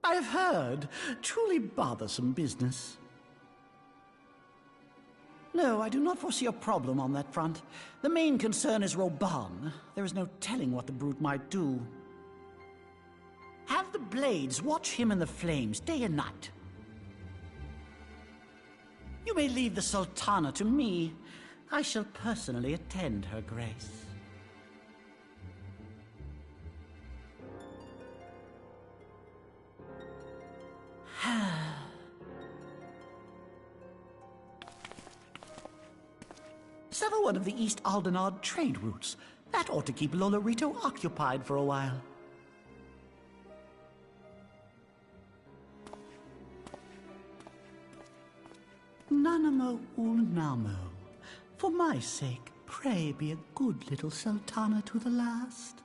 I've heard. Truly bothersome business. No, I do not foresee a problem on that front. The main concern is Roban. There is no telling what the brute might do. Have the Blades watch him in the flames day and night. You may leave the Sultana to me. I shall personally attend her grace. Sever one of the East Aldenard trade routes. That ought to keep Lolorito occupied for a while. Nanamo Ulnamo. For my sake, pray be a good little Sultana to the last.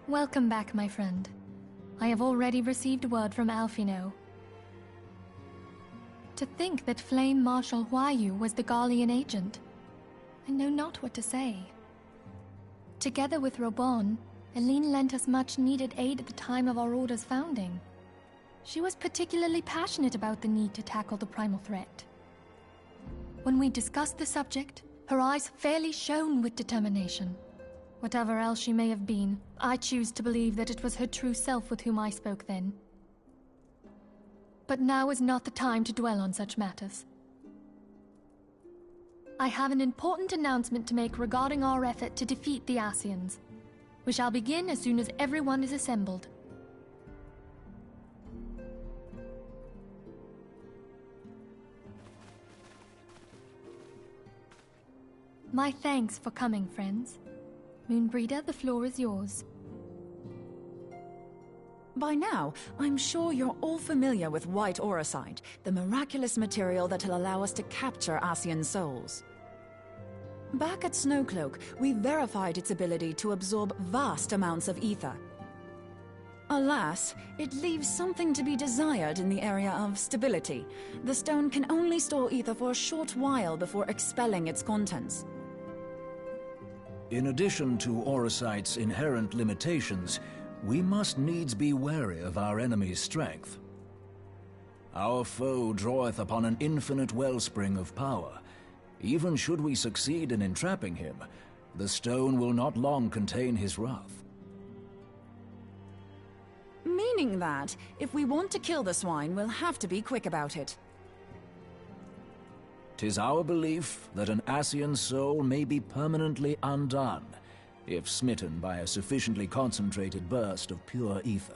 Welcome back, my friend. I have already received word from Alfino. To think that Flame Marshal Huayu was the Garlean agent. I know not what to say. Together with Robon, Eileen lent us much-needed aid at the time of our Order's founding. She was particularly passionate about the need to tackle the primal threat. When we discussed the subject, her eyes fairly shone with determination. Whatever else she may have been, I choose to believe that it was her true self with whom I spoke then. But now is not the time to dwell on such matters. I have an important announcement to make regarding our effort to defeat the Ascians. We shall begin as soon as everyone is assembled. My thanks for coming, friends. Moonbreeder, the floor is yours. By now, I'm sure you're all familiar with white auracite, the miraculous material that'll allow us to capture Ascian souls. Back at Snowcloak, we verified its ability to absorb vast amounts of ether. Alas, it leaves something to be desired in the area of stability. The stone can only store ether for a short while before expelling its contents. In addition to auracite's inherent limitations, we must needs be wary of our enemy's strength. Our foe draweth upon an infinite wellspring of power. Even should we succeed in entrapping him, the stone will not long contain his wrath. Meaning that, if we want to kill the swine, we'll have to be quick about it. 'Tis our belief that an Ascian soul may be permanently undone, if smitten by a sufficiently concentrated burst of pure ether.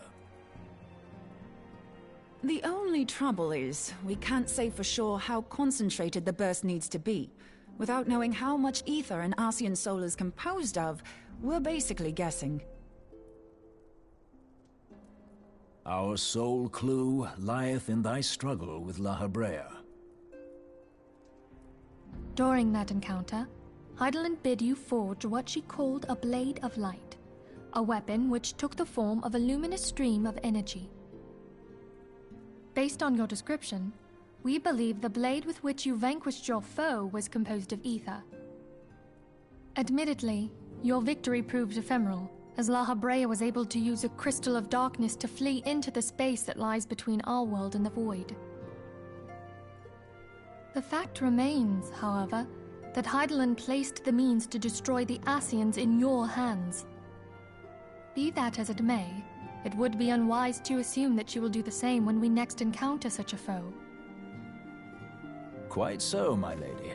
The only trouble is, we can't say for sure how concentrated the burst needs to be. Without knowing how much ether an Ascian soul is composed of, we're basically guessing. Our sole clue lieth in thy struggle with La Habrea. During that encounter, Heidelin bid you forge what she called a Blade of Light, a weapon which took the form of a luminous stream of energy. Based on your description, we believe the blade with which you vanquished your foe was composed of ether. Admittedly, your victory proved ephemeral, as La Habrea was able to use a crystal of darkness to flee into the space that lies between our world and the void. The fact remains, however, that Heidelin placed the means to destroy the Ascians in your hands. Be that as it may, it would be unwise to assume that she will do the same when we next encounter such a foe. Quite so, my lady.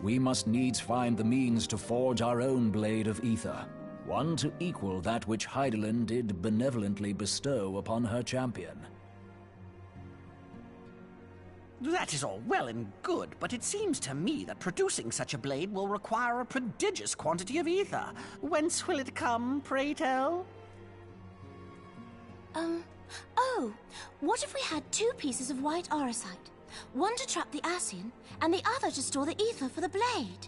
We must needs find the means to forge our own blade of ether, one to equal that which Heidelin did benevolently bestow upon her champion. That is all well and good, but it seems to me that producing such a blade will require a prodigious quantity of ether. Whence will it come, pray tell? Oh, what if we had two pieces of white auracite? One to trap the Ascian, and the other to store the ether for the blade.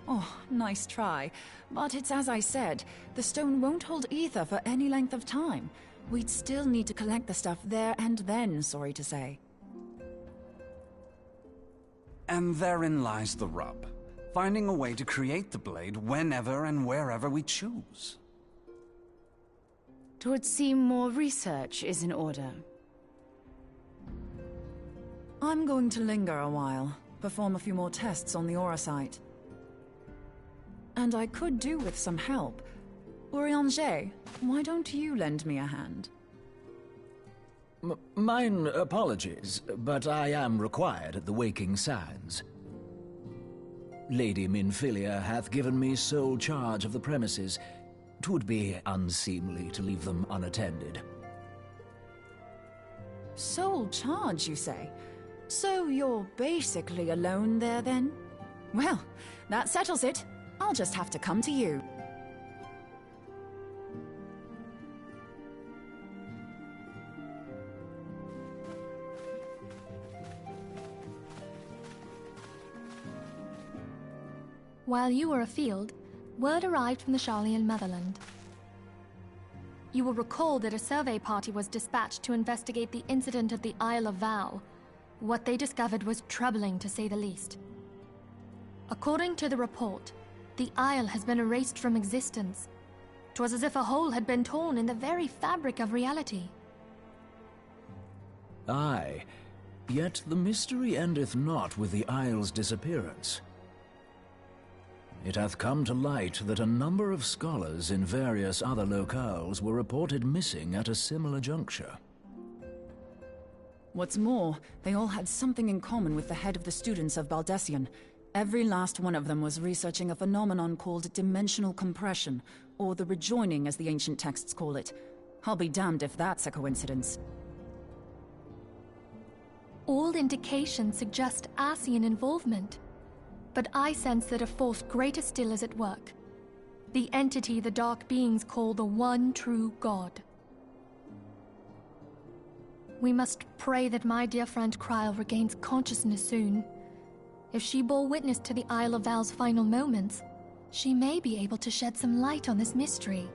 Oh, nice try. But it's as I said, the stone won't hold ether for any length of time. We'd still need to collect the stuff there and then, sorry to say. And therein lies the rub. Finding a way to create the blade whenever and wherever we choose. 'Twould seem more research is in order. I'm going to linger a while, perform a few more tests on the auracite. And I could do with some help. Urianger, why don't you lend me a hand? Mine apologies, but I am required at the Waking Sands. Lady Minfilia hath given me sole charge of the premises. 'Twould be unseemly to leave them unattended. Sole charge, you say? So you're basically alone there, then? Well, that settles it. I'll just have to come to you. While you were afield, word arrived from the Sharlayan motherland. You will recall that a survey party was dispatched to investigate the incident at the Isle of Vow. What they discovered was troubling, to say the least. According to the report, the Isle has been erased from existence. 'Twas as if a hole had been torn in the very fabric of reality. Aye, yet the mystery endeth not with the Isle's disappearance. It hath come to light that a number of scholars in various other locales were reported missing at a similar juncture. What's more, they all had something in common with the head of the students of Baldessian. Every last one of them was researching a phenomenon called dimensional compression, or the rejoining as the ancient texts call it. I'll be damned if that's a coincidence. All indications suggest Ascian involvement, but I sense that a force greater still is at work. The entity the Dark Beings call the One True God. We must pray that my dear friend Kryl regains consciousness soon. If she bore witness to the Isle of Val's final moments, she may be able to shed some light on this mystery.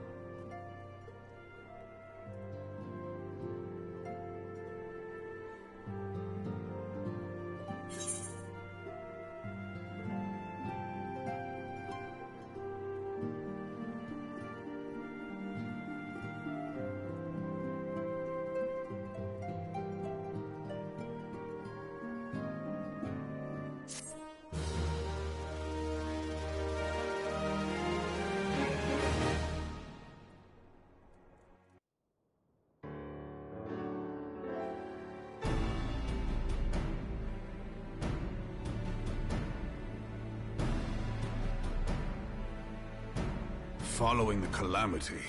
Following the calamity,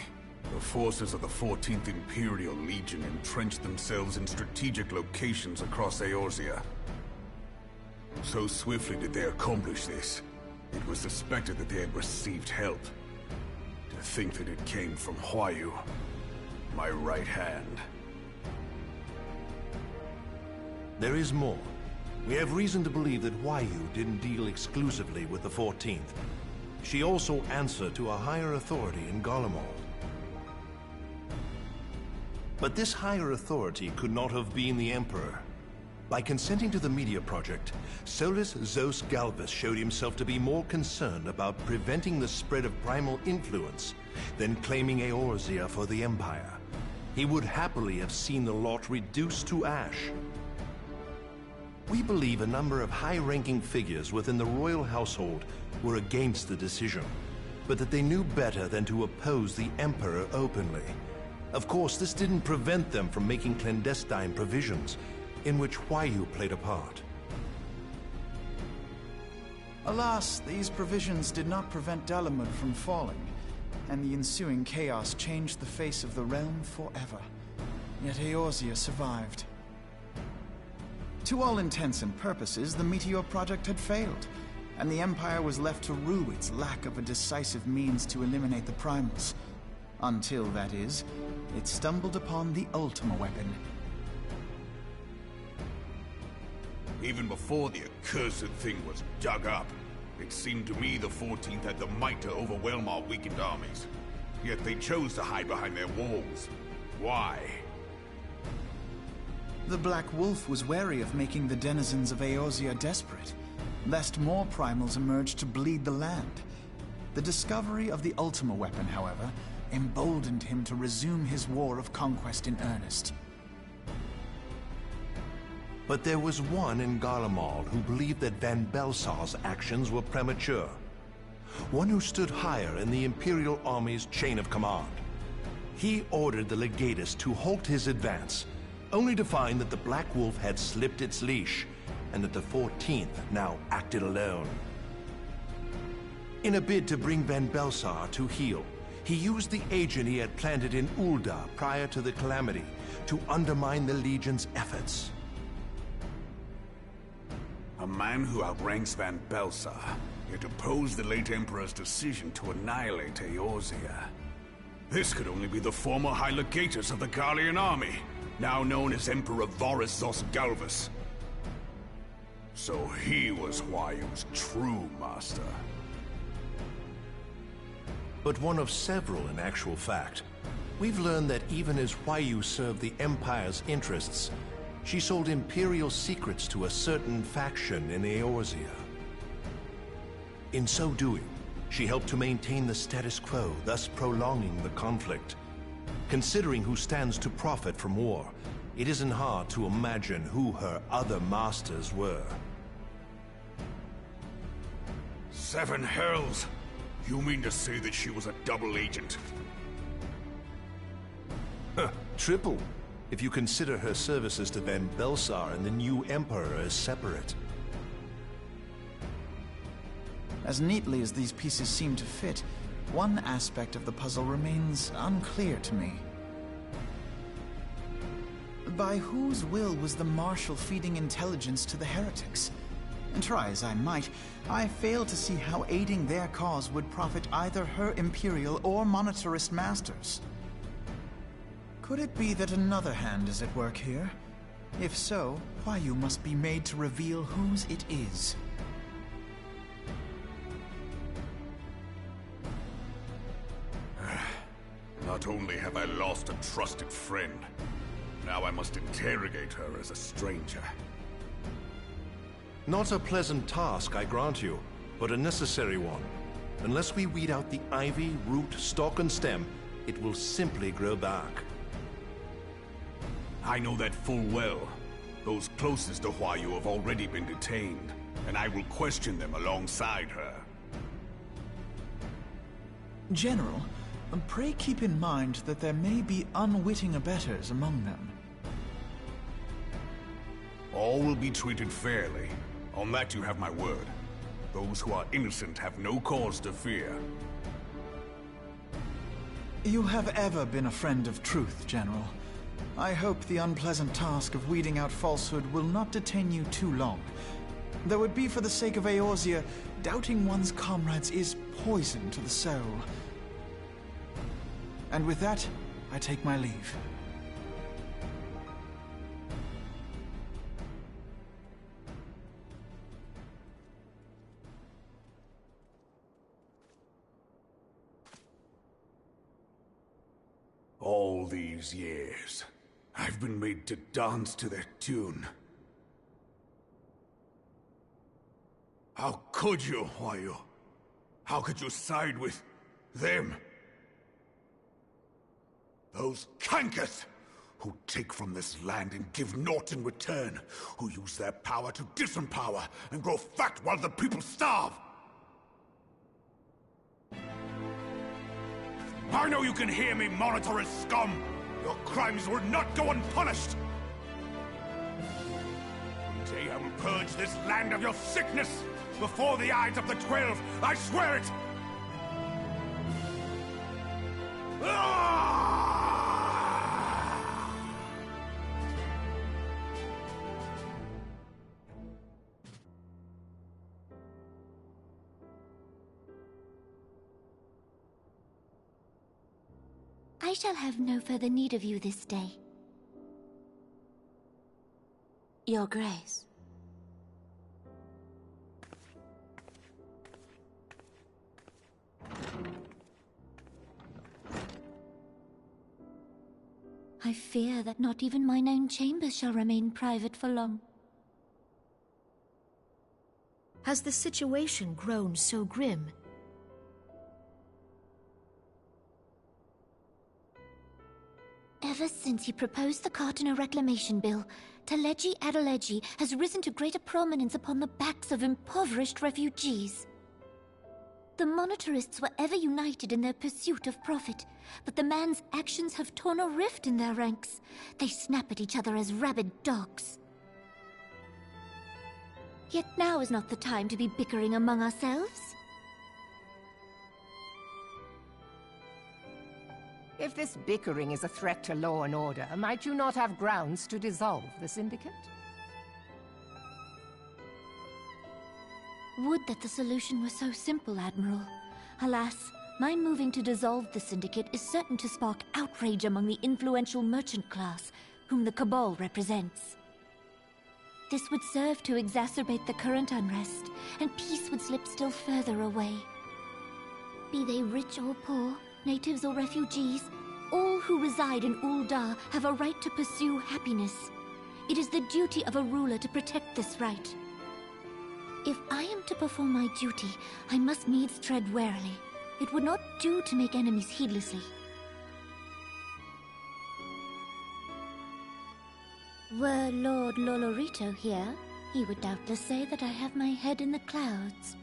the forces of the 14th Imperial Legion entrenched themselves in strategic locations across Eorzea. So swiftly did they accomplish this, it was suspected that they had received help. To think that it came from Huayu, my right hand. There is more. We have reason to believe that Huayu didn't deal exclusively with the 14th. She also answered to a higher authority in Garlemald. But this higher authority could not have been the Emperor. By consenting to the media project, Solus Zos Galvus showed himself to be more concerned about preventing the spread of primal influence than claiming Eorzea for the Empire. He would happily have seen the lot reduced to ash. We believe a number of high-ranking figures within the royal household were against the decision, but that they knew better than to oppose the Emperor openly. Of course, this didn't prevent them from making clandestine provisions, in which Huayu played a part. Alas, these provisions did not prevent Dalamud from falling, and the ensuing chaos changed the face of the realm forever. Yet Eorzea survived. To all intents and purposes, the Meteor Project had failed, and the Empire was left to rue its lack of a decisive means to eliminate the Primals. Until, that is, it stumbled upon the Ultima weapon. Even before the accursed thing was dug up, it seemed to me the 14th had the might to overwhelm our weakened armies. Yet they chose to hide behind their walls. Why? The Black Wolf was wary of making the denizens of Eorzea desperate, lest more primals emerge to bleed the land. The discovery of the Ultima weapon, however, emboldened him to resume his war of conquest in earnest. But there was one in Garlemald who believed that Van Belsar's actions were premature. One who stood higher in the Imperial Army's chain of command. He ordered the Legatus to halt his advance, only to find that the Black Wolf had slipped its leash, and that the 14th now acted alone. In a bid to bring Van Belsar to heel, he used the agent he had planted in Ul'dah prior to the calamity to undermine the Legion's efforts. A man who outranks Van Belsar, yet opposed the late Emperor's decision to annihilate Eorzea. This could only be the former High Legatus of the Garlean army, now known as Emperor Varus Zos Galvus. So he was Huayu's true master. But one of several in actual fact. We've learned that even as Huayu served the Empire's interests, she sold Imperial secrets to a certain faction in Eorzea. In so doing, she helped to maintain the status quo, thus prolonging the conflict. Considering who stands to profit from war, it isn't hard to imagine who her other masters were. Seven hells! You mean to say that she was a double agent? Triple, if you consider her services to Van Belsar and the new Emperor as separate. As neatly as these pieces seem to fit, one aspect of the puzzle remains unclear to me. By whose will was the Marshal feeding intelligence to the heretics? And try as I might, I fail to see how aiding their cause would profit either her Imperial or Monetarist masters. Could it be that another hand is at work here? If so, Huayu must be made to reveal whose it is. Not only have I lost a trusted friend, now I must interrogate her as a stranger. Not a pleasant task, I grant you, but a necessary one. Unless we weed out the ivy, root, stalk, and stem, it will simply grow back. I know that full well. Those closest to Huayu have already been detained, and I will question them alongside her. General, pray keep in mind that there may be unwitting abettors among them. All will be treated fairly. On that you have my word. Those who are innocent have no cause to fear. You have ever been a friend of truth, General. I hope the unpleasant task of weeding out falsehood will not detain you too long. Though it be for the sake of Eorzea, doubting one's comrades is poison to the soul. And with that, I take my leave. All these years, I've been made to dance to their tune. How could you, Huayu? How could you side with them? Those cankers who take from this land and give naught in return, who use their power to disempower and grow fat while the people starve. I know you can hear me, Monetarist scum! Your crimes will not go unpunished! One day I will purge this land of your sickness! Before the eyes of the 12, I swear it! I shall have no further need of you this day. Your Grace. I fear that not even mine own chambers shall remain private for long. Has the situation grown so grim? Ever since he proposed the Cartiner Reclamation Bill, Teleji Adeleji has risen to greater prominence upon the backs of impoverished refugees. The Monetarists were ever united in their pursuit of profit, but the man's actions have torn a rift in their ranks. They snap at each other as rabid dogs. Yet now is not the time to be bickering among ourselves. If this bickering is a threat to law and order, might you not have grounds to dissolve the Syndicate? Would that the solution were so simple, Admiral. Alas, my moving to dissolve the Syndicate is certain to spark outrage among the influential merchant class, whom the Cabal represents. This would serve to exacerbate the current unrest, and peace would slip still further away. Be they rich or poor, natives or refugees, all who reside in Ul'dah have a right to pursue happiness. It is the duty of a ruler to protect this right. If I am to perform my duty, I must needs tread warily. It would not do to make enemies heedlessly. Were Lord Lolorito here, he would doubtless say that I have my head in the clouds.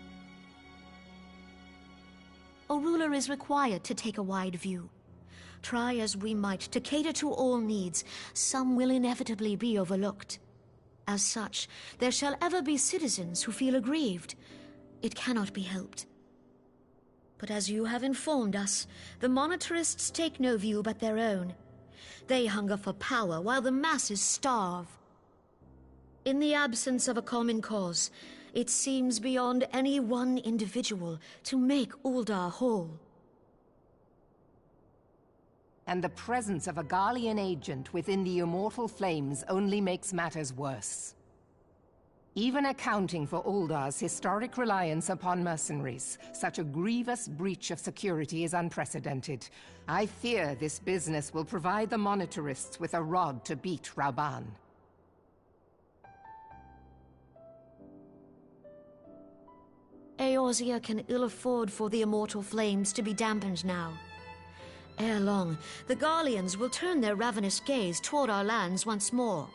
a ruler is required to take a wide view. Try as we might to cater to all needs, some will inevitably be overlooked. As such, there shall ever be citizens who feel aggrieved. It cannot be helped. But as you have informed us, the monetarists take no view but their own. They hunger for power while the masses starve. In the absence of a common cause, it seems beyond any one individual to make Uldar whole. And the presence of a Garlean agent within the immortal flames only makes matters worse. Even accounting for Uldar's historic reliance upon mercenaries, such a grievous breach of security is unprecedented. I fear this business will provide the monetarists with a rod to beat Rauban. Eorzea can ill afford for the immortal flames to be dampened now. Ere long, the Garleans will turn their ravenous gaze toward our lands once more.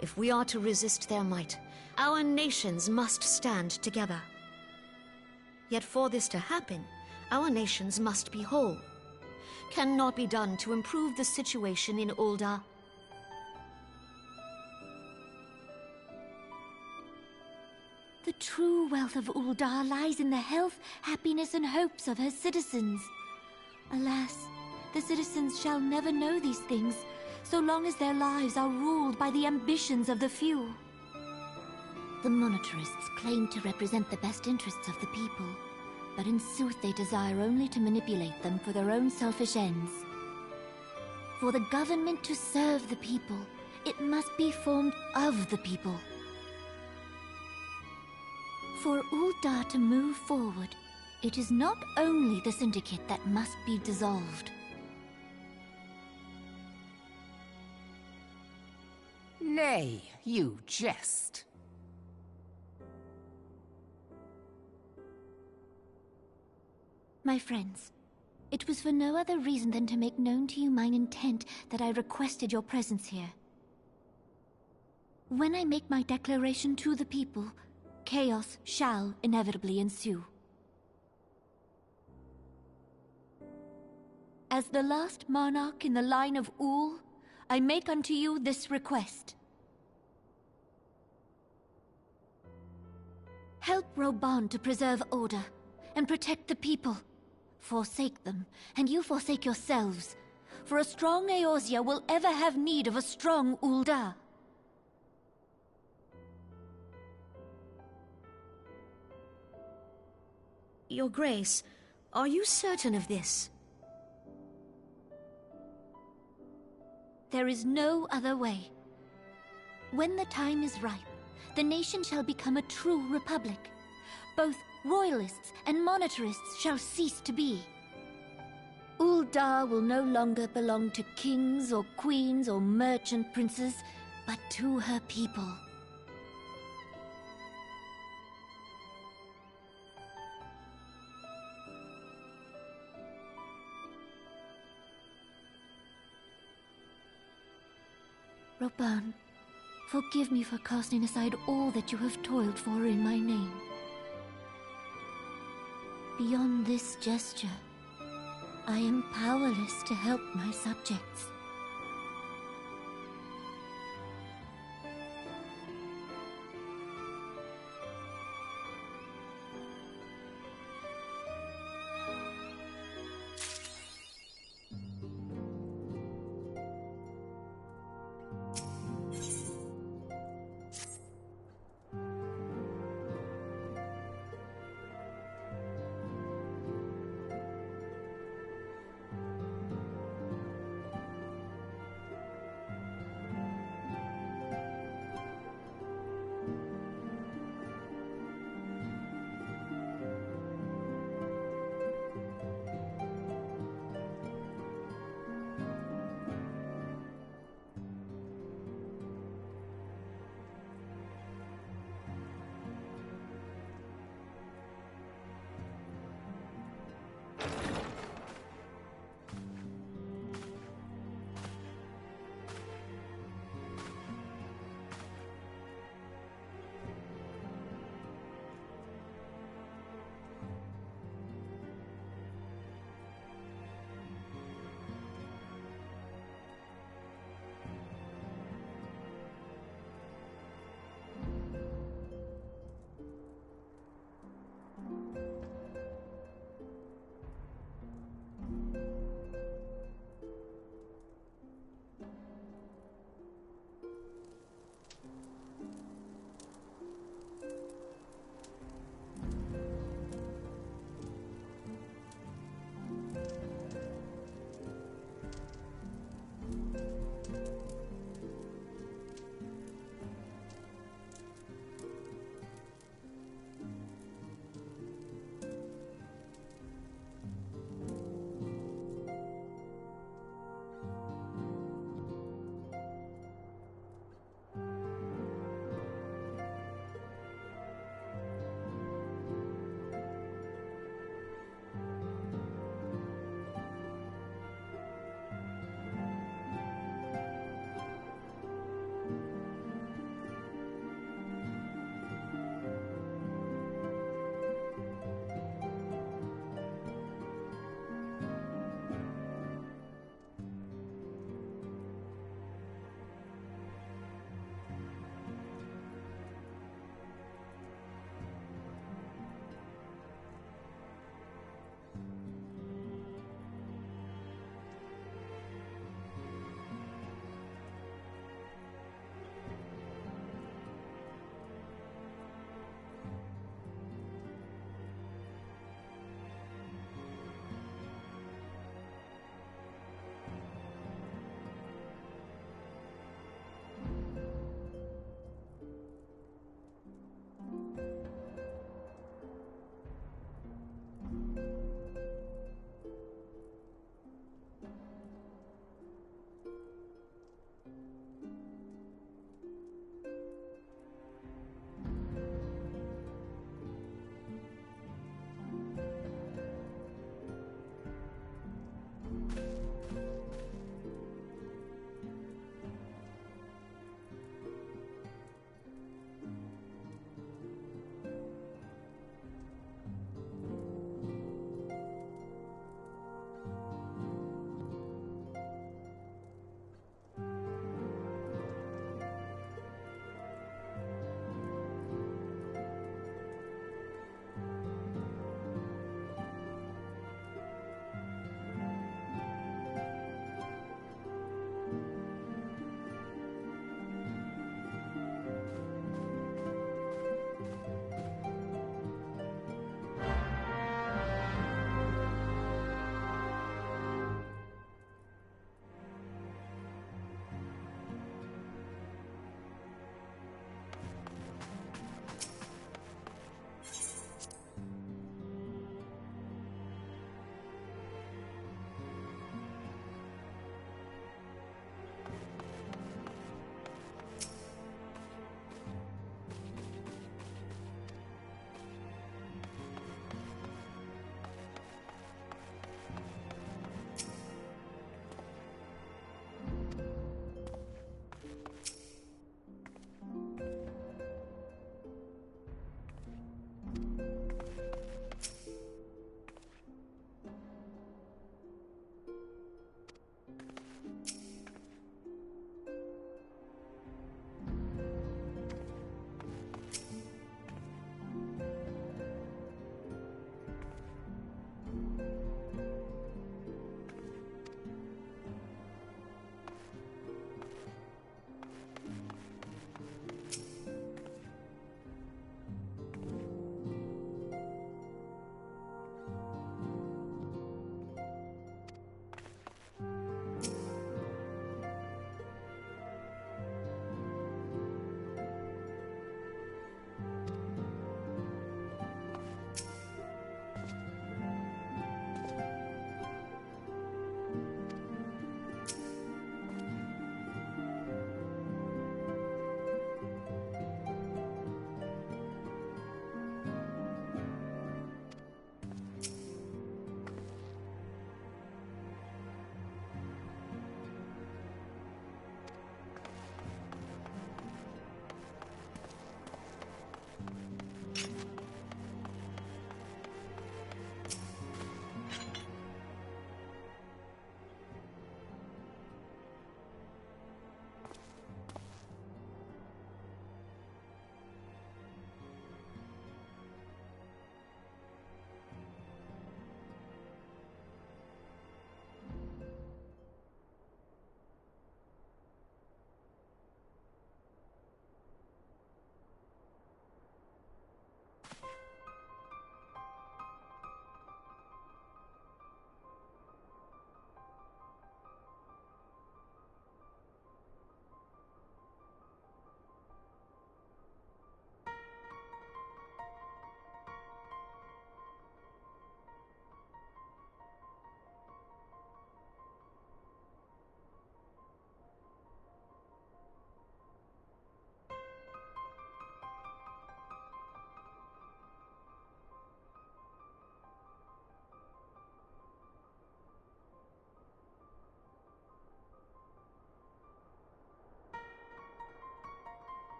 If we are to resist their might, our nations must stand together. Yet for this to happen, our nations must be whole. Cannot be done to improve the situation in Uldar. The true wealth of Uldar lies in the health, happiness, and hopes of her citizens. Alas, the citizens shall never know these things, so long as their lives are ruled by the ambitions of the few. The monetarists claim to represent the best interests of the people, but in sooth they desire only to manipulate them for their own selfish ends. For the government to serve the people, it must be formed of the people. For Uldar to move forward, it is not only the Syndicate that must be dissolved. Nay, you jest. My friends, it was for no other reason than to make known to you mine intent that I requested your presence here. When I make my declaration to the people, chaos shall inevitably ensue. As the last monarch in the line of Ul, I make unto you this request. Help Rauban to preserve order and protect the people. Forsake them, and you forsake yourselves, for a strong Eorzea will ever have need of a strong Uldar. Your Grace, are you certain of this? There is no other way. When the time is ripe, the nation shall become a true republic. Both royalists and monetarists shall cease to be. Uldar will no longer belong to kings or queens or merchant princes, but to her people. Rauban, forgive me for casting aside all that you have toiled for in my name. Beyond this gesture, I am powerless to help my subjects.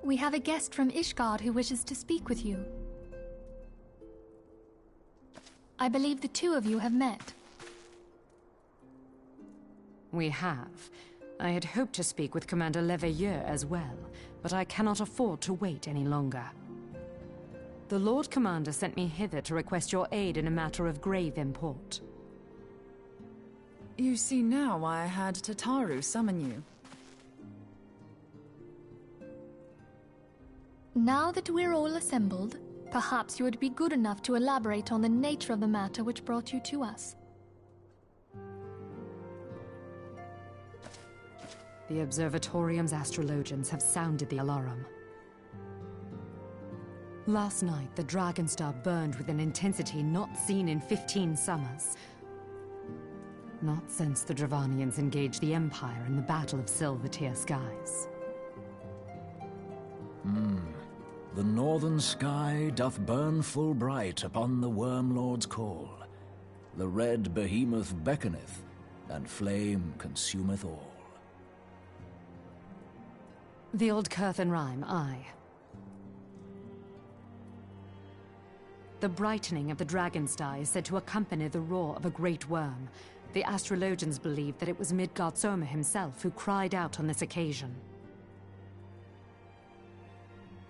We have a guest from Ishgard who wishes to speak with you. I believe the two of you have met. We have. I had hoped to speak with Commander Leveilleur as well, but I cannot afford to wait any longer. The Lord Commander sent me hither to request your aid in a matter of grave import. You see now why I had Tataru summon you. Now that we're all assembled, perhaps you would be good enough to elaborate on the nature of the matter which brought you to us. The Observatorium's astrologians have sounded the alarm. Last night, the Dragonstar burned with an intensity not seen in 15 summers. Not since the Dravanians engaged the Empire in the Battle of Silvertear Skies. The northern sky doth burn full bright upon the Wormlord's call. The red behemoth beckoneth, and flame consumeth all. The old Curthan rhyme, aye. The brightening of the Dragonstar is said to accompany the roar of a great worm. The astrologians believe that it was Midgard Soma himself who cried out on this occasion.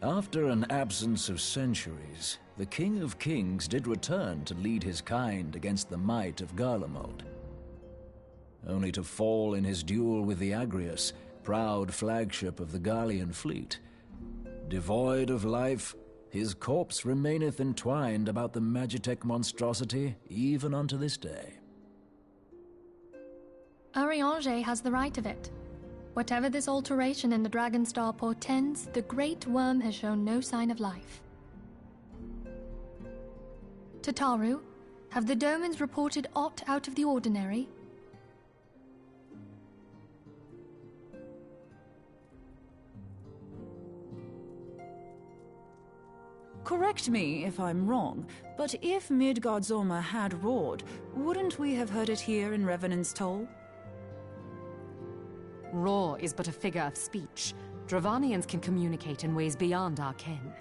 After an absence of centuries, the King of Kings did return to lead his kind against the might of Garlemald, only to fall in his duel with the Agrius, proud flagship of the Gallian fleet. Devoid of life, his corpse remaineth entwined about the Magitech monstrosity even unto this day. Ariange has the right of it. Whatever this alteration in the Dragonstar portends, the Great Worm has shown no sign of life. Tataru, have the Domans reported aught out of the ordinary? Correct me if I'm wrong, but if Midgard Zorma had roared, wouldn't we have heard it here in Revenant's Toll? Roar is but a figure of speech. Dravanians can communicate in ways beyond our ken.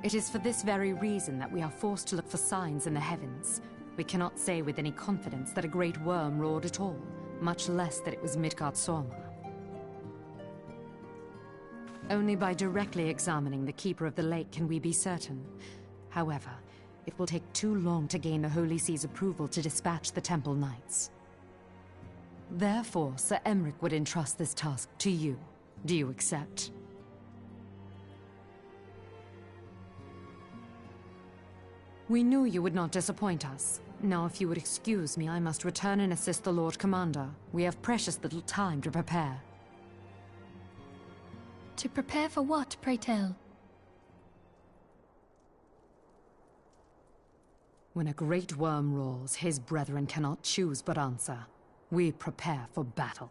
It is for this very reason that we are forced to look for signs in the heavens. We cannot say with any confidence that a great worm roared at all, much less that it was Midgard Zorma. Only by directly examining the Keeper of the Lake can we be certain. However, it will take too long to gain the Holy See's approval to dispatch the Temple Knights. Therefore, Sir Emmerich would entrust this task to you. Do you accept? We knew you would not disappoint us. Now, if you would excuse me, I must return and assist the Lord Commander. We have precious little time to prepare. To prepare for what, pray tell? When a great worm roars, his brethren cannot choose but answer. We prepare for battle.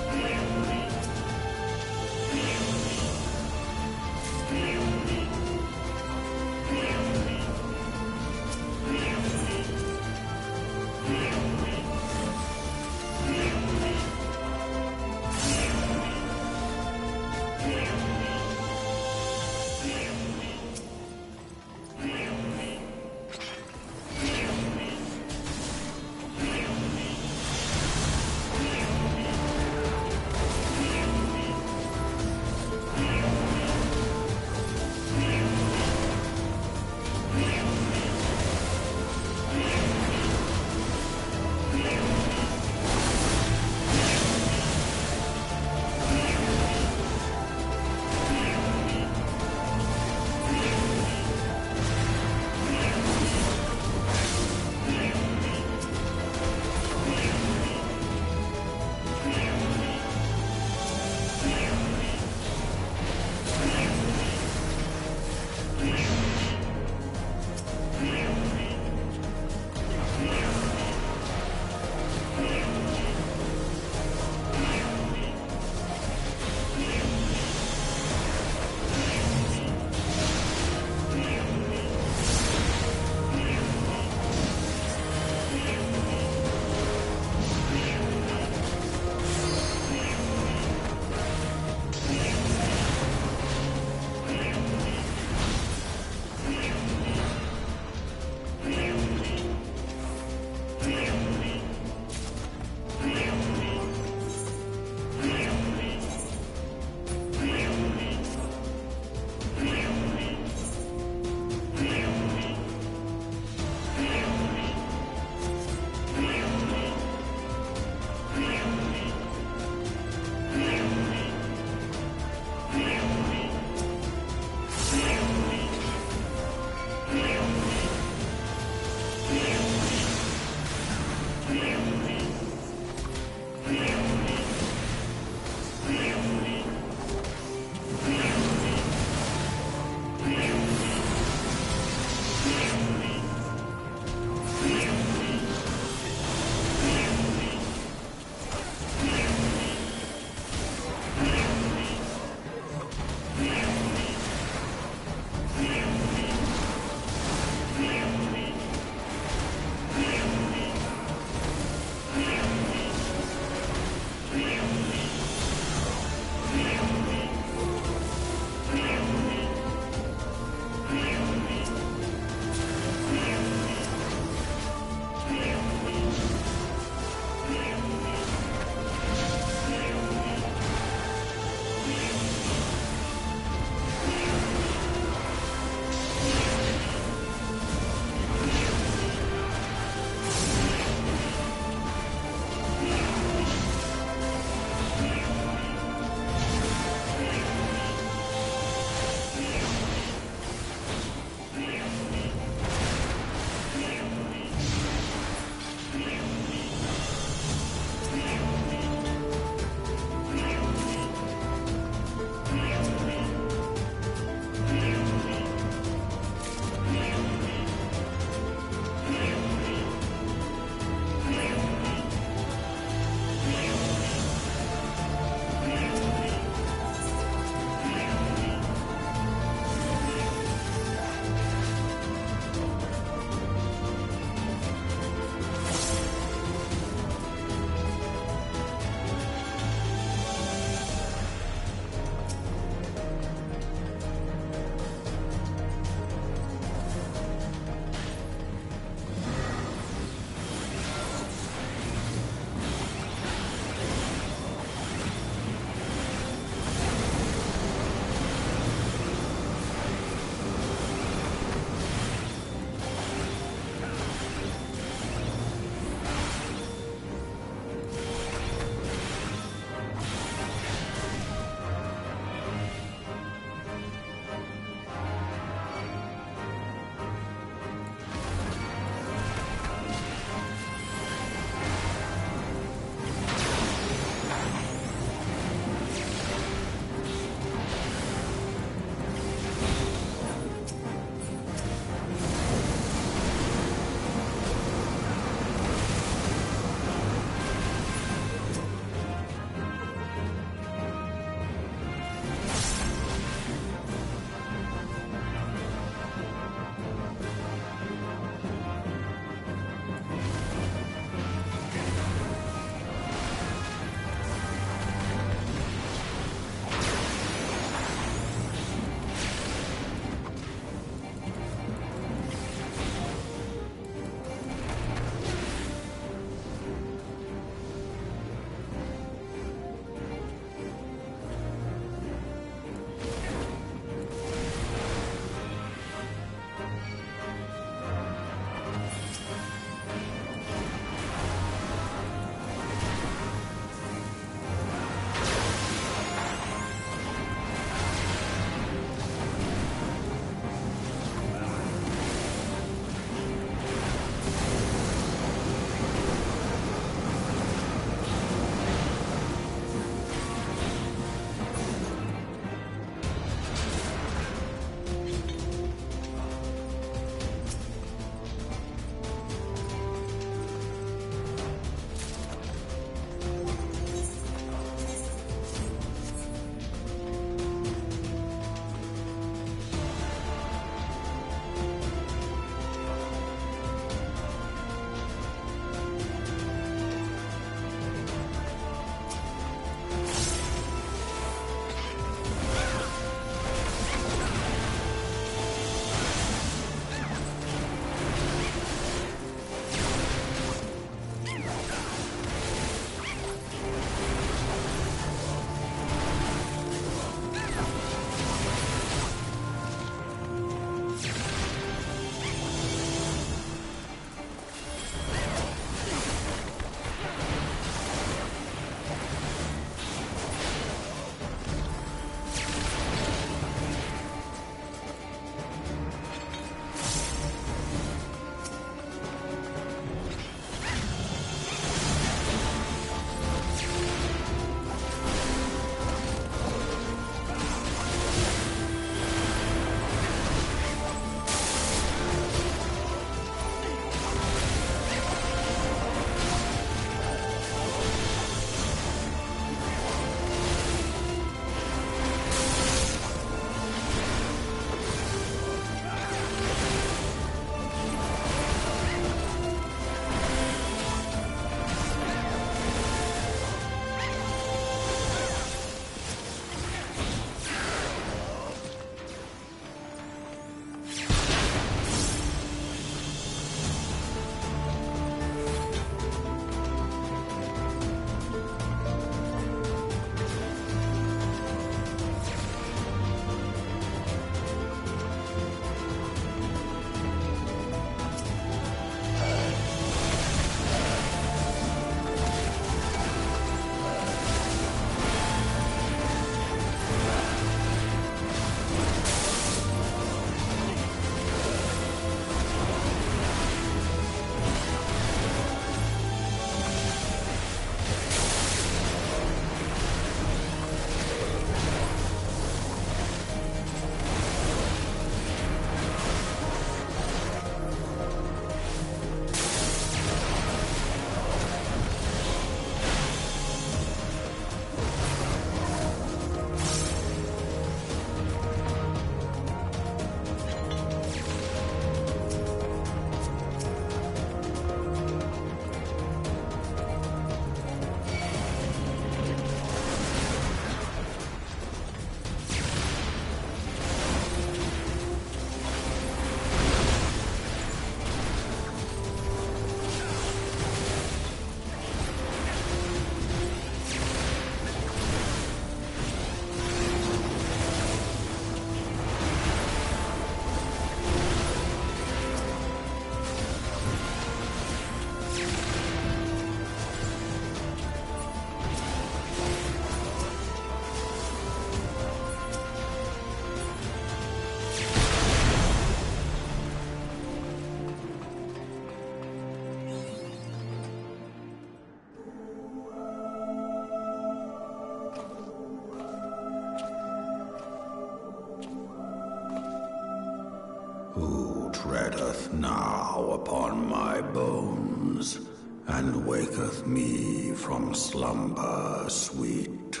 Who treadeth now upon my bones, and waketh me from slumber sweet?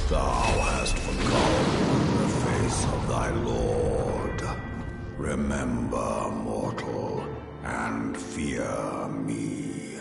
Thou hast forgotten the face of thy Lord. Remember, mortal, and fear me.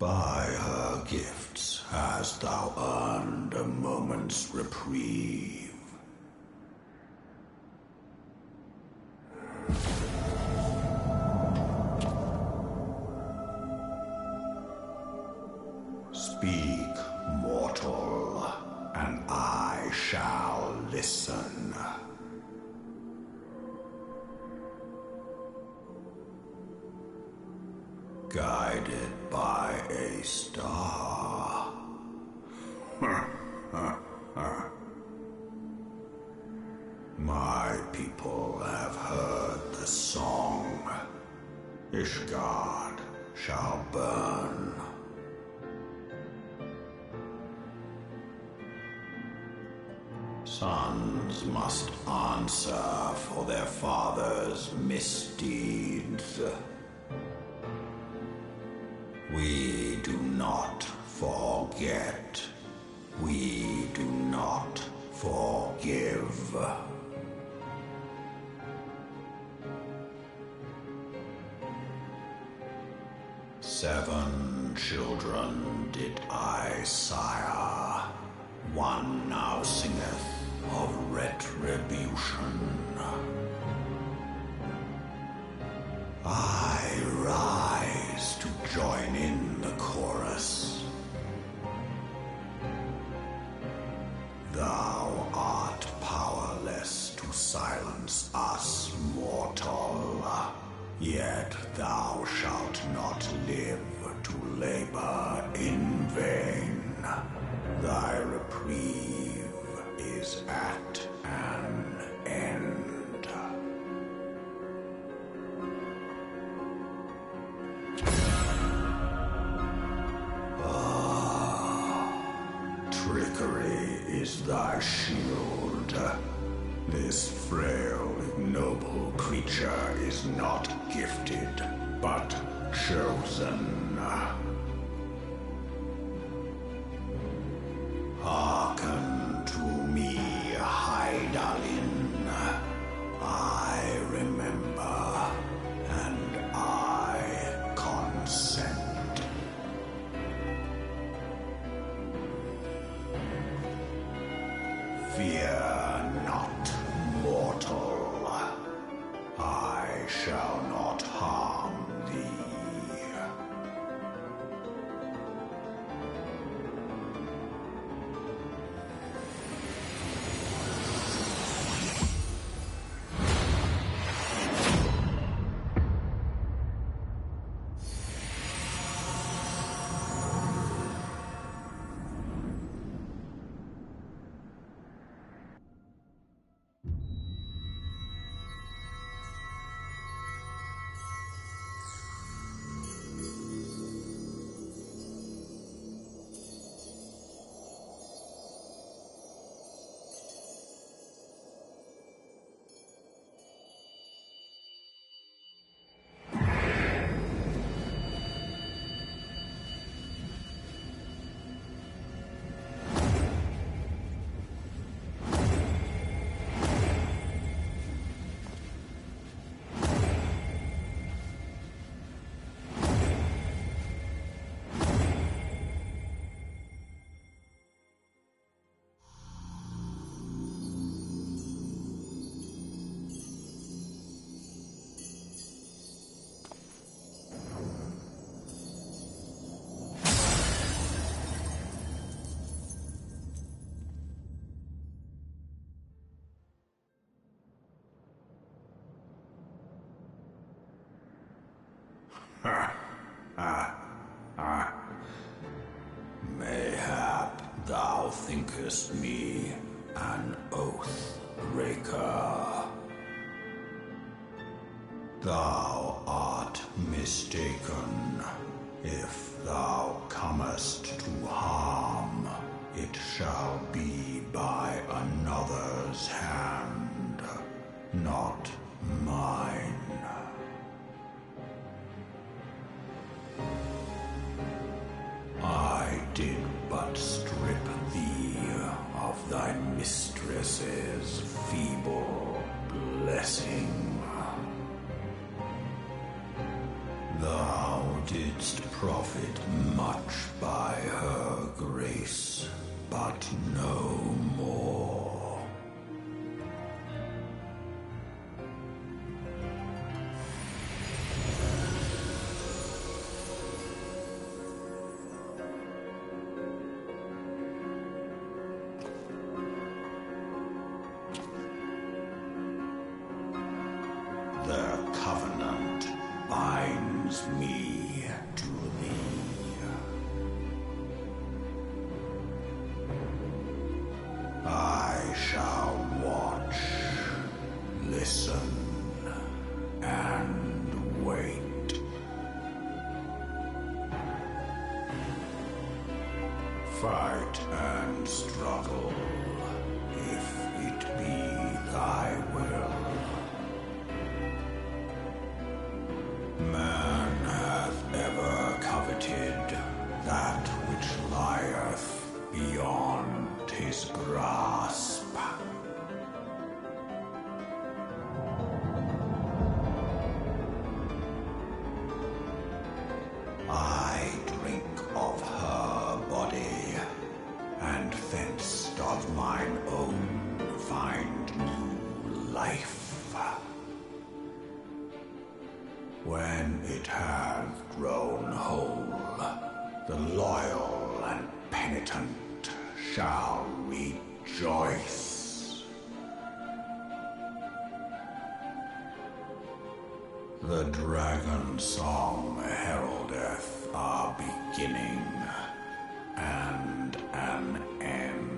By her gifts hast thou earned a moment's reprieve. Speak, mortal, and I shall listen. Guided by a star. My people have heard the song. Ishgard shall burn. Sons must answer for their father's misdeeds. We do not forget. We do not forgive. Seven children did I sire. One now singeth of retribution. I rise to join in the chorus. Thou art powerless to silence us, mortal. Yet thou shalt not live to labor in vain. Thy reprieve is at an end. Trickery is thy shield. This frail, ignoble creature is not gifted, but chosen. Hearken to me, Hydaelyn. I remember, and I consent. Fear not, mortal. I shall not harm thee. Mayhap thou thinkest me an oath breaker. Thou art mistaken. If thou comest to harm, it shall be by another's hand, not mine. I did but strip thee of thy mistress's feeble blessing. Thou didst didst profit much by her grace, but no more. Their covenant binds me to thee. I shall watch, listen, and wait. Fight and struggle, if it be thy will. Man hath ever coveted that which lieth beyond his grasp. I drink of her body, and fenced of mine own find new life. When it hath grown whole, the loyal and penitent shall rejoice. The dragon song heraldeth our beginning and an end.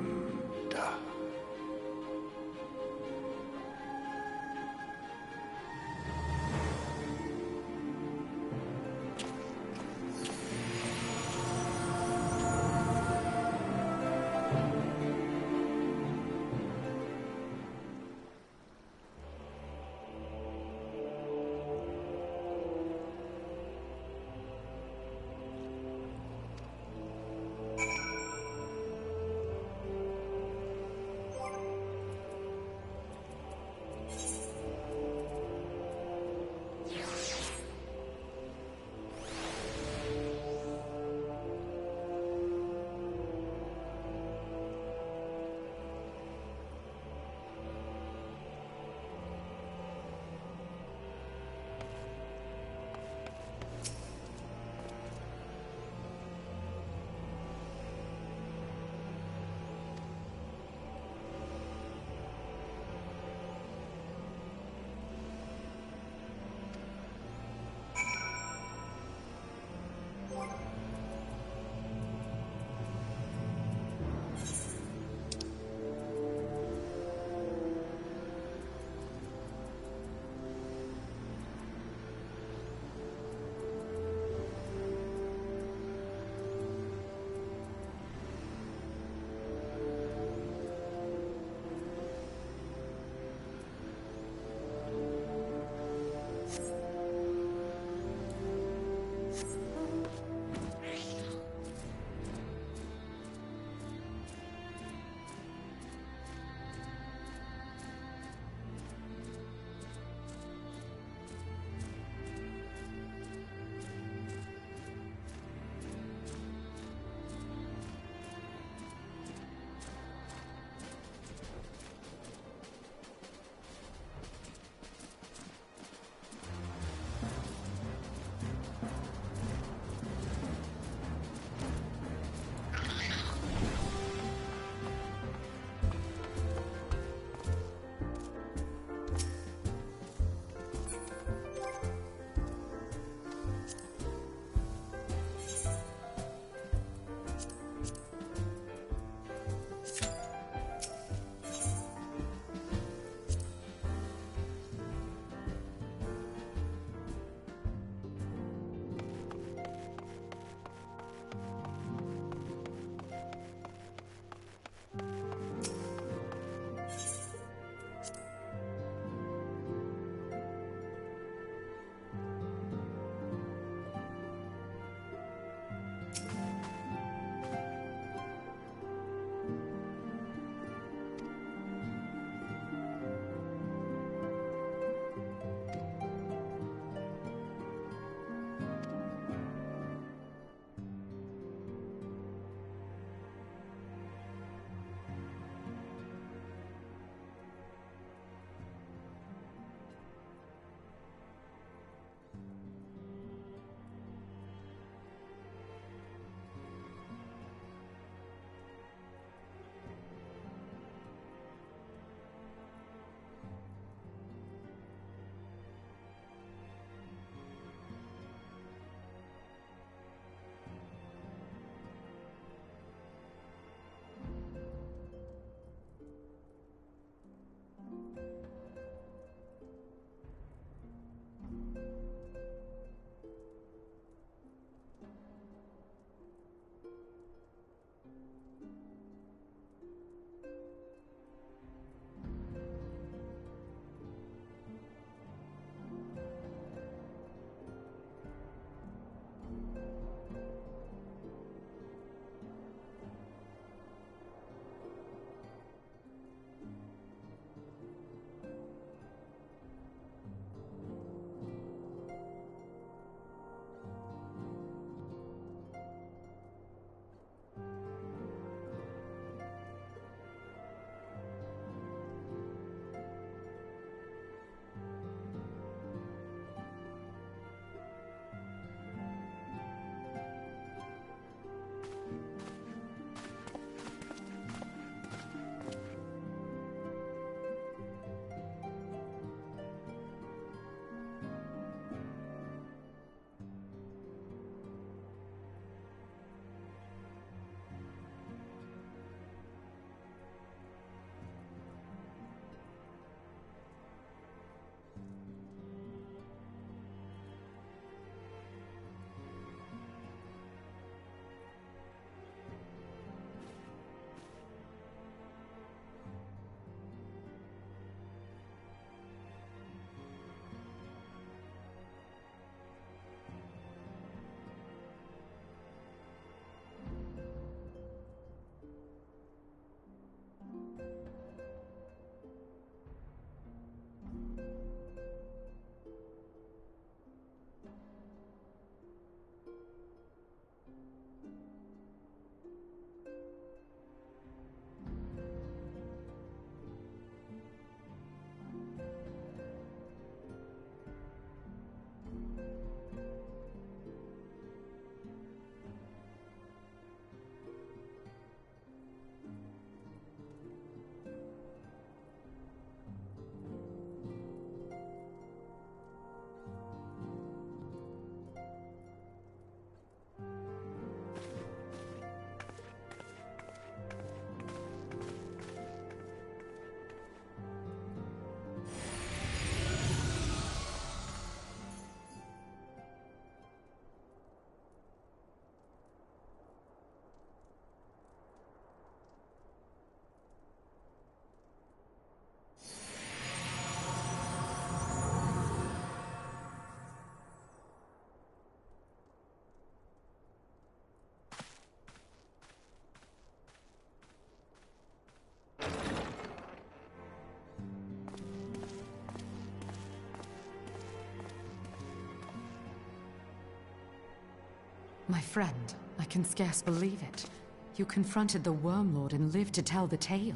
My friend, I can scarce believe it. You confronted the Wormlord and lived to tell the tale.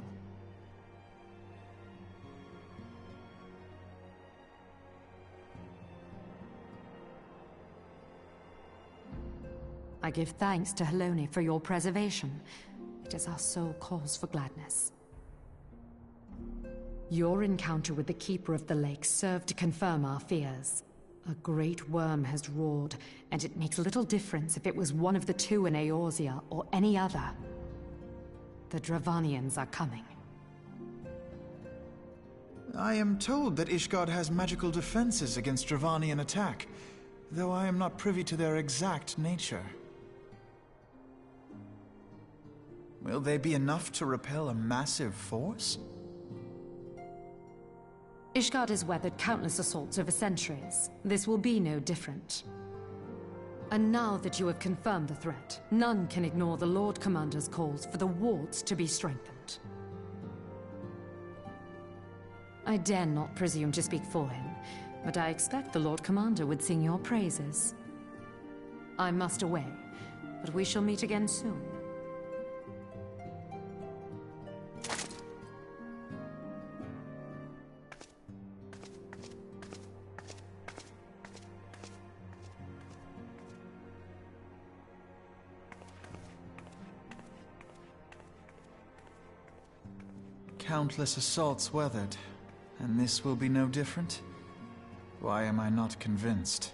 I give thanks to Helone for your preservation. It is our sole cause for gladness. Your encounter with the Keeper of the Lake served to confirm our fears. A great worm has roared, and it makes little difference if it was one of the two in Eorzea or any other. The Dravanians are coming. I am told that Ishgard has magical defenses against Dravanian attack, though I am not privy to their exact nature. Will they be enough to repel a massive force? Ishgard has weathered countless assaults over centuries. This will be no different. And now that you have confirmed the threat, none can ignore the Lord Commander's calls for the wards to be strengthened. I dare not presume to speak for him, but I expect the Lord Commander would sing your praises. I must away, but we shall meet again soon. Countless assaults weathered, and this will be no different? Why am I not convinced?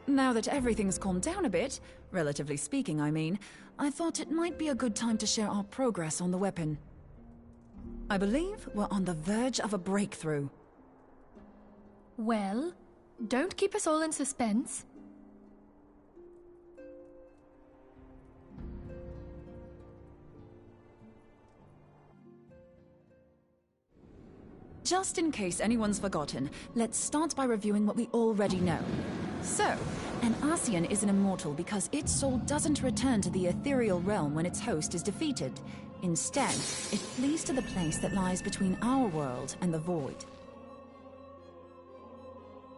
Now that everything's calmed down a bit, relatively speaking I mean, I thought it might be a good time to share our progress on the weapon. I believe we're on the verge of a breakthrough. Well, don't keep us all in suspense. Just in case anyone's forgotten, let's start by reviewing what we already know. So, an Ascian is an immortal because its soul doesn't return to the ethereal realm when its host is defeated. Instead, it flees to the place that lies between our world and the void.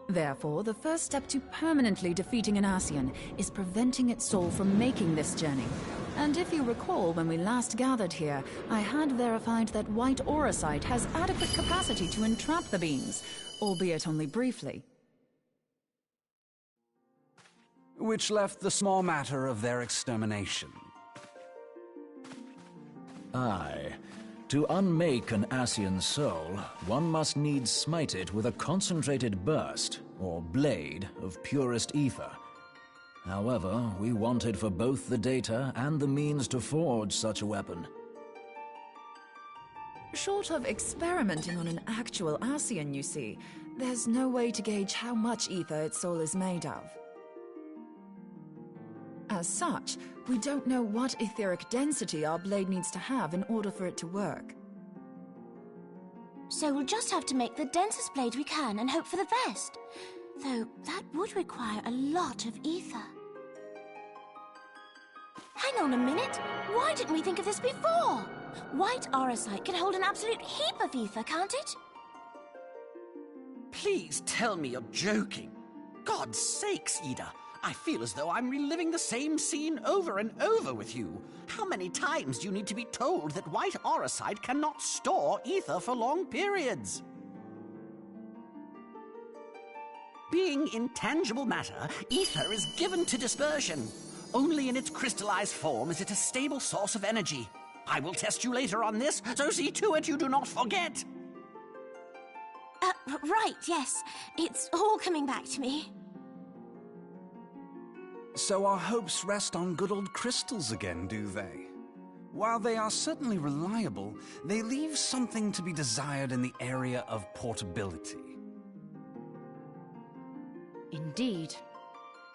Therefore, the first step to permanently defeating an Ascian is preventing its soul from making this journey. And if you recall, when we last gathered here, I had verified that white auracite has adequate capacity to entrap the beings, albeit only briefly. Which left the small matter of their extermination. Aye. To unmake an Ascian soul, one must needs smite it with a concentrated burst, or blade, of purest ether. However, we wanted for both the data and the means to forge such a weapon. Short of experimenting on an actual Ascian, you see, there's no way to gauge how much ether its soul is made of. As such, we don't know what etheric density our blade needs to have in order for it to work. So we'll just have to make the densest blade we can and hope for the best. Though that would require a lot of ether. Hang on a minute! Why didn't we think of this before? White aurosite can hold an absolute heap of ether, can't it? Please tell me you're joking. God's sakes, Ida. I feel as though I'm reliving the same scene over and over with you. How many times do you need to be told that white aurosite cannot store ether for long periods? Being intangible matter, ether is given to dispersion. Only in its crystallized form is it a stable source of energy. I will test you later on this, so see to it you do not forget. Right, yes. It's all coming back to me. So our hopes rest on good old crystals again, do they? While they are certainly reliable, they leave something to be desired in the area of portability. Indeed.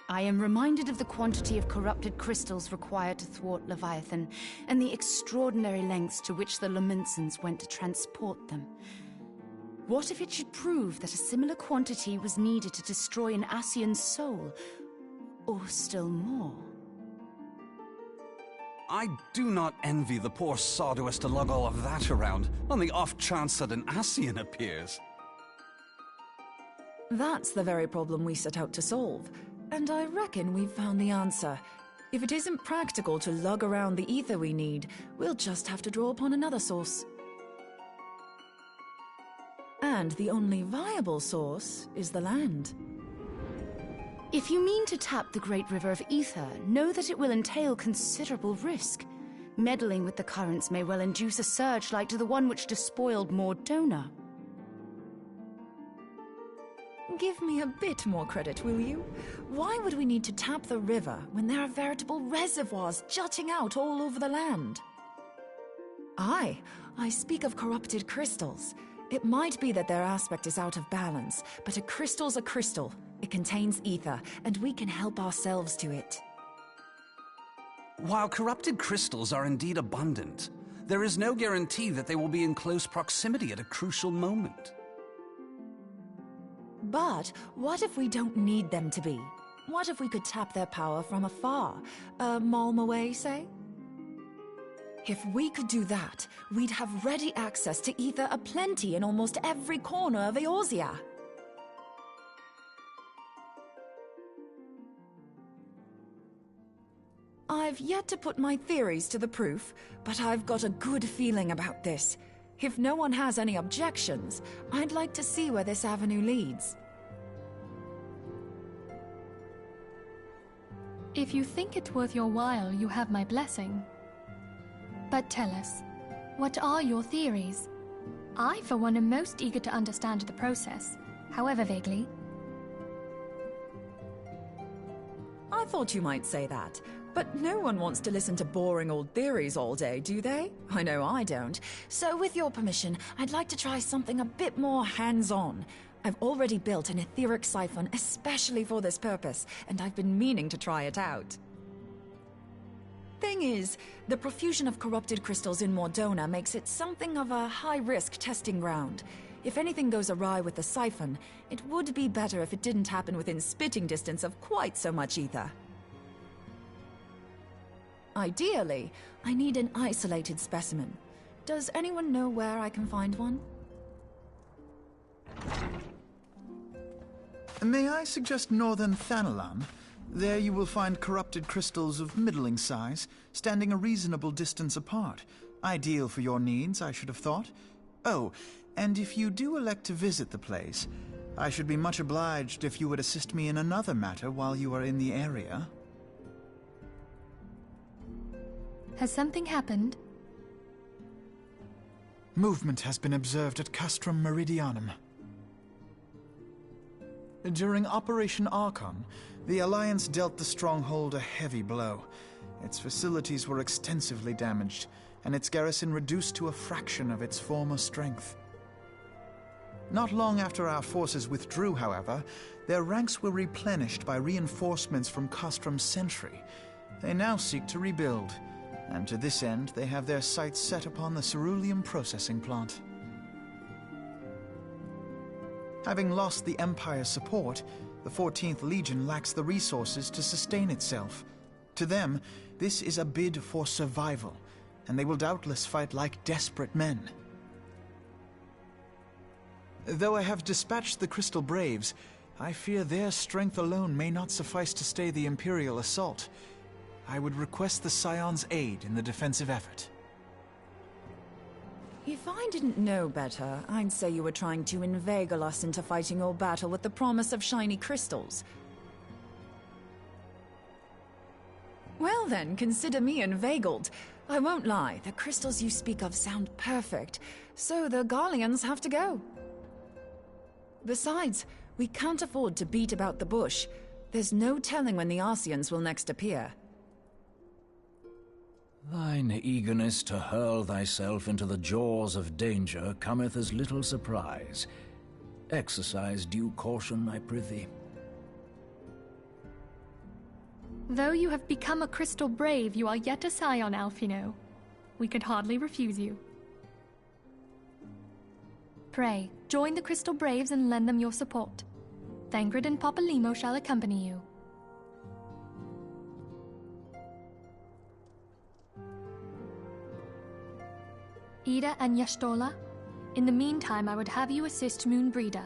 I am reminded of the quantity of corrupted crystals required to thwart Leviathan, and the extraordinary lengths to which the Lamentsons went to transport them. What if it should prove that a similar quantity was needed to destroy an Ascian's soul? Or still more? I do not envy the poor sod who has to lug all of that around, on the off chance that an Ascian appears. That's the very problem we set out to solve. And I reckon we've found the answer. If it isn't practical to lug around the ether we need, we'll just have to draw upon another source. And the only viable source is the land. If you mean to tap the Great River of Ether, know that it will entail considerable risk. Meddling with the currents may well induce a surge like to the one which despoiled Mordona. Give me a bit more credit, will you? Why would we need to tap the river when there are veritable reservoirs jutting out all over the land? I speak of corrupted crystals. It might be that their aspect is out of balance, but a crystal's a crystal. It contains ether, and we can help ourselves to it. While corrupted crystals are indeed abundant, there is no guarantee that they will be in close proximity at a crucial moment. But what if we don't need them to be? What if we could tap their power from afar? A malm away, say? If we could do that, we'd have ready access to ether aplenty in almost every corner of Eorzea. I've yet to put my theories to the proof, but I've got a good feeling about this. If no one has any objections, I'd like to see where this avenue leads. If you think it worth your while, you have my blessing. But tell us, what are your theories? I, for one, am most eager to understand the process, however vaguely. I thought you might say that, but no one wants to listen to boring old theories all day, do they? I know I don't. So with your permission, I'd like to try something a bit more hands-on. I've already built an etheric siphon especially for this purpose, and I've been meaning to try it out. Thing is, the profusion of corrupted crystals in Mordona makes it something of a high-risk testing ground. If anything goes awry with the siphon, it would be better if it didn't happen within spitting distance of quite so much ether. Ideally, I need an isolated specimen. Does anyone know where I can find one? May I suggest northern Thanalan? There you will find corrupted crystals of middling size, standing a reasonable distance apart. Ideal for your needs, I should have thought. Oh, and if you do elect to visit the place, I should be much obliged if you would assist me in another matter while you are in the area. Has something happened? Movement has been observed at Castrum Meridianum. During Operation Archon, the Alliance dealt the stronghold a heavy blow. Its facilities were extensively damaged, and its garrison reduced to a fraction of its former strength. Not long after our forces withdrew, however, their ranks were replenished by reinforcements from Kostrom's sentry. They now seek to rebuild, and to this end they have their sights set upon the ceruleum processing plant. Having lost the Empire's support, the 14th Legion lacks the resources to sustain itself. To them, this is a bid for survival, and they will doubtless fight like desperate men. Though I have dispatched the Crystal Braves, I fear their strength alone may not suffice to stay the Imperial assault. I would request the Scion's aid in the defensive effort. If I didn't know better, I'd say you were trying to inveigle us into fighting your battle with the promise of shiny crystals. Well then, consider me inveigled. I won't lie, the crystals you speak of sound perfect, so the Garleans have to go. Besides, we can't afford to beat about the bush. There's no telling when the Arsians will next appear. Thine eagerness to hurl thyself into the jaws of danger cometh as little surprise. Exercise due caution, I prithee. Though you have become a Crystal Brave, you are yet a Scion, Alphino. We could hardly refuse you. Pray, join the Crystal Braves and lend them your support. Thangred and Papalymo shall accompany you. Ida and Yashtola, in the meantime I would have you assist Moonbreeder.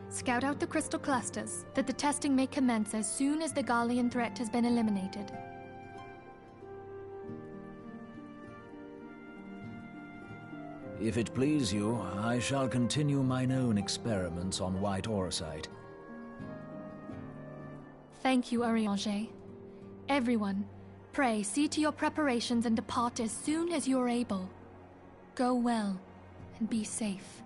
Scout out the crystal clusters, that the testing may commence as soon as the Garlean threat has been eliminated. If it please you, I shall continue mine own experiments on white orosite. Thank you, Urianger. Everyone, pray see to your preparations and depart as soon as you are able. Go well, and be safe.